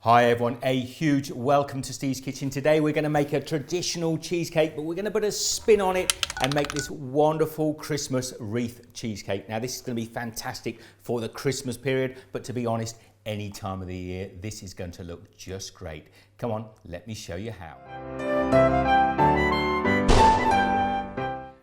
Hi everyone, a huge welcome to Steve's Kitchen. Today we're going to make a traditional cheesecake, but we're going to put a spin on it and make this wonderful Christmas wreath cheesecake. Now this is going to be fantastic for the Christmas period, but to be honest, any time of the year, this is going to look just great. Come on, let me show you how.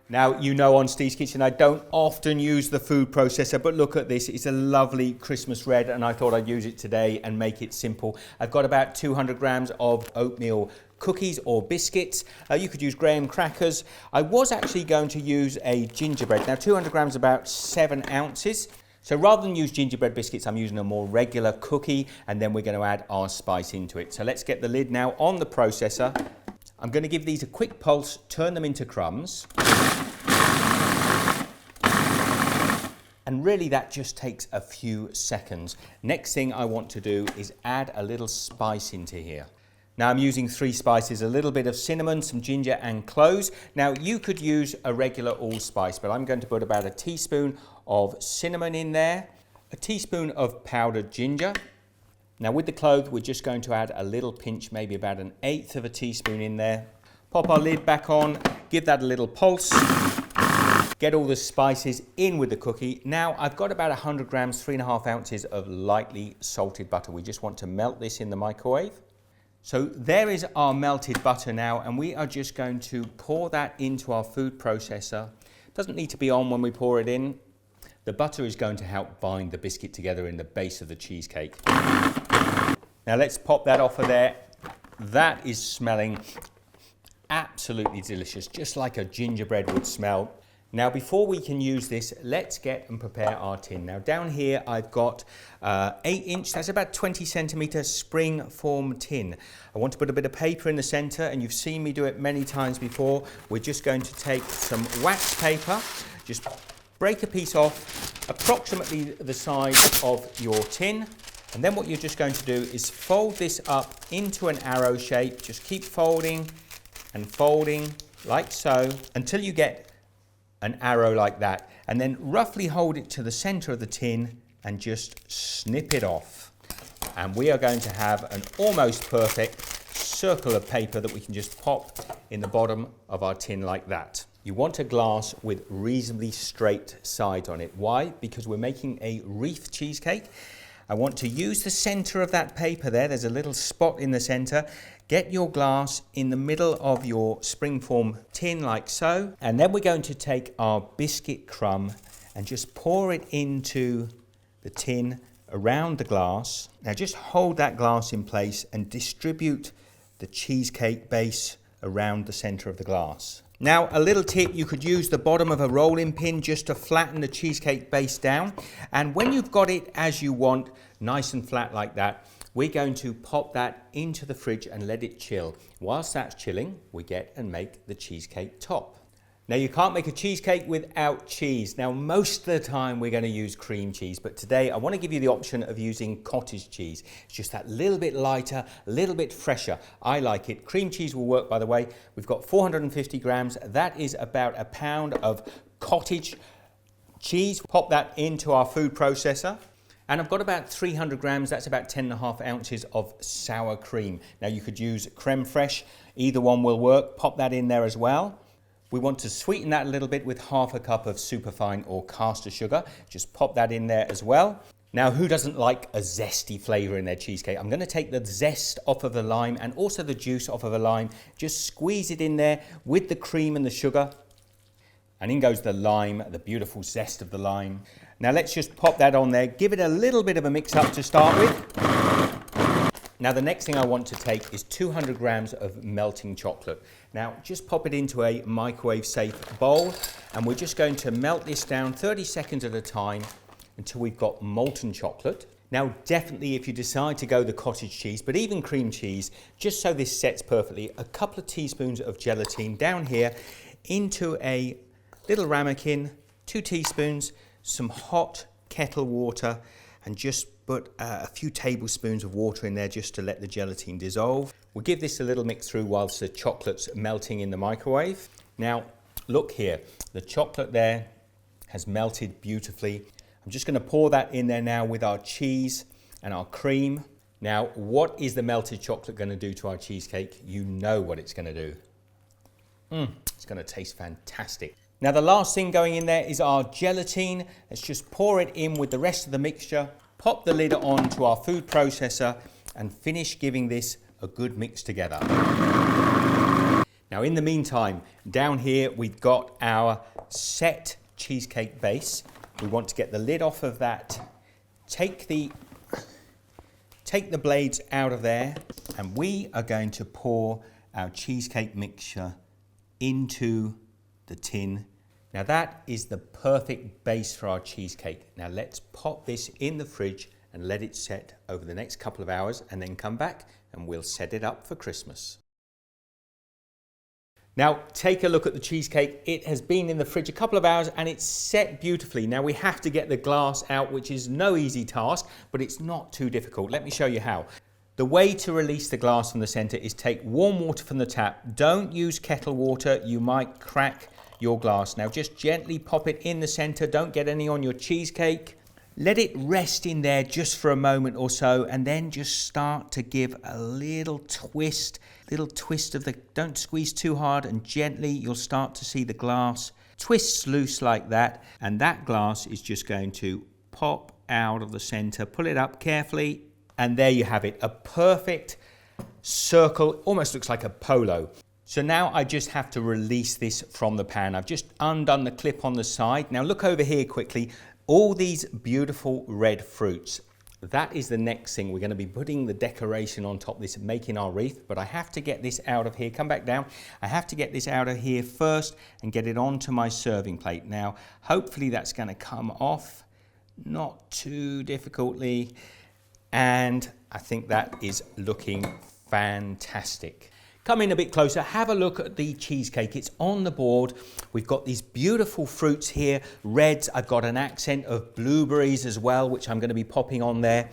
Now, you know on Steve's Kitchen, I don't often use the food processor, but look at this. It's a lovely Christmas red, and I thought I'd use it today and make it simple. I've got about 200 grams of oatmeal cookies or biscuits. You could use graham crackers. I was actually going to use a gingerbread. Now, 200 grams is about 7 ounces. So rather than use gingerbread biscuits, I'm using a more regular cookie, and then we're going to add our spice into it. So let's get the lid now on the processor. I'm going to give these a quick pulse, turn them into crumbs. And really that just takes a few seconds. Next thing I want to do is add a little spice into here. Now I'm using 3 spices, a little bit of cinnamon, some ginger and cloves. Now you could use a regular allspice, but I'm going to put about a teaspoon of cinnamon in there, a teaspoon of powdered ginger. Now with the clove, we're just going to add a little pinch, maybe about 1/8 of a teaspoon in there. Pop our lid back on, give that a little pulse. Get all the spices in with the cookie. Now I've got about 100 grams, 3.5 ounces of lightly salted butter. We just want to melt this in the microwave. So there is our melted butter now, and we are just going to pour that into our food processor. Doesn't need to be on when we pour it in. The butter is going to help bind the biscuit together in the base of the cheesecake. Now let's pop that off of there. That is smelling absolutely delicious, just like a gingerbread would smell. Now before we can use this, let's get and prepare our tin. Now down here I've got 8-inch, that's about 20 centimetre spring form tin. I want to put a bit of paper in the centre, and you've seen me do it many times before. We're just going to take some wax paper, just break a piece off approximately the size of your tin, and then what you're just going to do is fold this up into an arrow shape. Just keep folding and folding like so until you get an arrow like that, and then roughly hold it to the center of the tin and just snip it off. And we are going to have an almost perfect circle of paper that we can just pop in the bottom of our tin like that. You want a glass with reasonably straight sides on it. Why? Because we're making a wreath cheesecake. I want to use the center of that paper there. There's a little spot in the center. Get your glass in the middle of your springform tin like so. And then we're going to take our biscuit crumb and just pour it into the tin around the glass. Now just hold that glass in place and distribute the cheesecake base around the center of the glass. Now a little tip, you could use the bottom of a rolling pin just to flatten the cheesecake base down. And when you've got it as you want, nice and flat like that, we're going to pop that into the fridge and let it chill. Whilst that's chilling, we get and make the cheesecake top. Now you can't make a cheesecake without cheese. Now most of the time we're going to use cream cheese, but today I want to give you the option of using cottage cheese. It's just that little bit lighter, a little bit fresher. I like it. Cream cheese will work, by the way. We've got 450 grams. That is about 1 pound of cottage cheese. Pop that into our food processor. And I've got about 300 grams, that's about 10.5 ounces of sour cream. Now you could use creme fraiche, either one will work. Pop that in there as well. We want to sweeten that a little bit with 1/2 cup of superfine or caster sugar. Just pop that in there as well. Now who doesn't like a zesty flavour in their cheesecake? I'm going to take the zest off of the lime and also the juice off of a lime. Just squeeze it in there with the cream and the sugar. And in goes the lime, the beautiful zest of the lime. Now let's just pop that on there. Give it a little bit of a mix up to start with. Now the next thing I want to take is 200 grams of melting chocolate. Now just pop it into a microwave safe bowl, and we're just going to melt this down 30 seconds at a time until we've got molten chocolate. Now definitely if you decide to go the cottage cheese, but even cream cheese, just so this sets perfectly, a couple of teaspoons of gelatine down here into a little ramekin, 2 teaspoons, some hot kettle water, and just put a few tablespoons of water in there just to let the gelatine dissolve. We'll give this a little mix through whilst the chocolate's melting in the microwave. Now, look here, the chocolate there has melted beautifully. I'm just going to pour that in there now with our cheese and our cream. Now, what is the melted chocolate going to do to our cheesecake? You know what it's going to do. It's going to taste fantastic. Now, the last thing going in there is our gelatine. Let's just pour it in with the rest of the mixture, pop the lid on to our food processor, and finish giving this a good mix together. Now, in the meantime, down here, we've got our set cheesecake base. We want to get the lid off of that, take the blades out of there, and we are going to pour our cheesecake mixture into the tin. Now that is the perfect base for our cheesecake. Now let's pop this in the fridge and let it set over the next couple of hours, and then come back and we'll set it up for Christmas. Now take a look at the cheesecake. It has been in the fridge a couple of hours and it's set beautifully. Now we have to get the glass out, which is no easy task, but it's not too difficult. Let me show you how. The way to release the glass from the center is take warm water from the tap. Don't use kettle water, you might crack your glass. Now just gently pop it in the center, don't get any on your cheesecake. Let it rest in there just for a moment or so, and then just start to give a little twist of the, don't squeeze too hard, and gently you'll start to see the glass twists loose like that, and that glass is just going to pop out of the center. Pull it up carefully, and there you have it, a perfect circle, almost looks like a polo. So now I just have to release this from the pan. I've just undone the clip on the side. Now look over here quickly. All these beautiful red fruits. That is the next thing. We're going to be putting the decoration on top of this, making our wreath, but I have to get this out of here. Come back down. I have to get this out of here first and get it onto my serving plate. Now, hopefully that's going to come off, not too difficultly. And I think that is looking fantastic. Come in a bit closer, have a look at the cheesecake. It's on the board. We've got these beautiful fruits here, reds. I've got an accent of blueberries as well, which I'm going to be popping on there.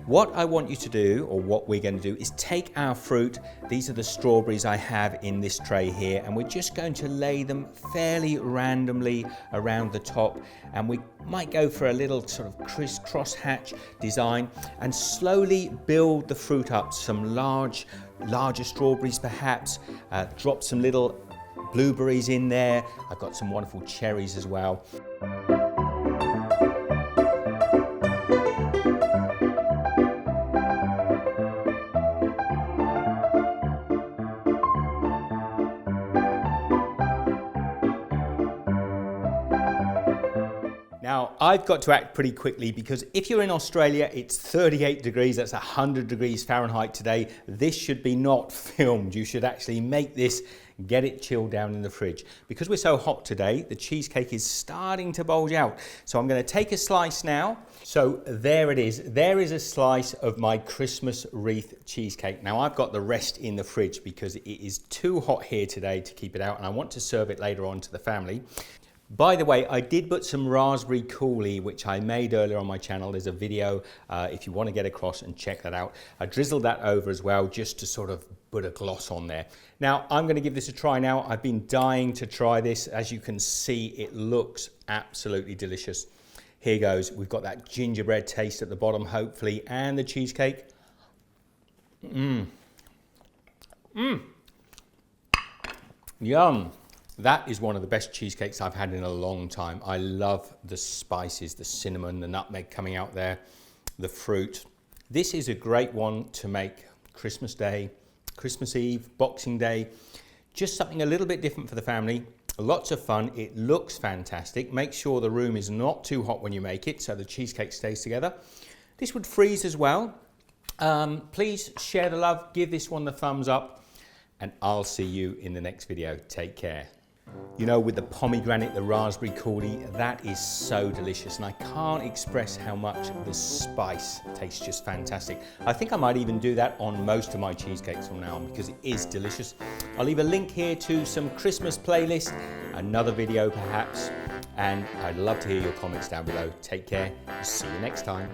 What I want you to do, or what we're going to do, is take our fruit. These are the strawberries I have in this tray here, and we're just going to lay them fairly randomly around the top, and we might go for a little sort of cross-hatch design and slowly build the fruit up. Some larger strawberries perhaps, drop some little blueberries in there. I've got some wonderful cherries as well. Now, I've got to act pretty quickly because if you're in Australia, it's 38 degrees, that's 100 degrees Fahrenheit today. This should be not filmed. You should actually make this, get it chilled down in the fridge. Because we're so hot today, the cheesecake is starting to bulge out. So I'm going to take a slice now. So there it is. There is a slice of my Christmas wreath cheesecake. Now I've got the rest in the fridge because it is too hot here today to keep it out, and I want to serve it later on to the family. By the way, I did put some raspberry coulis, which I made earlier on my channel. There's a video if you want to get across and check that out. I drizzled that over as well, just to sort of put a gloss on there. Now, I'm going to give this a try now. I've been dying to try this. As you can see, it looks absolutely delicious. Here goes. We've got that gingerbread taste at the bottom, hopefully, and the cheesecake. Yum. That is one of the best cheesecakes I've had in a long time. I love the spices, the cinnamon, the nutmeg coming out there, the fruit. This is a great one to make Christmas Day, Christmas Eve, Boxing Day. Just something a little bit different for the family. Lots of fun. It looks fantastic. Make sure the room is not too hot when you make it so the cheesecake stays together. This would freeze as well. Please share the love, give this one the thumbs up, and I'll see you in the next video. Take care. You know, with the pomegranate, the raspberry coulis, that is so delicious, and I can't express how much the spice tastes just fantastic. I think I might even do that on most of my cheesecakes from now on because it is delicious. I'll leave a link here to some Christmas playlist, another video perhaps, and I'd love to hear your comments down below. Take care, see you next time.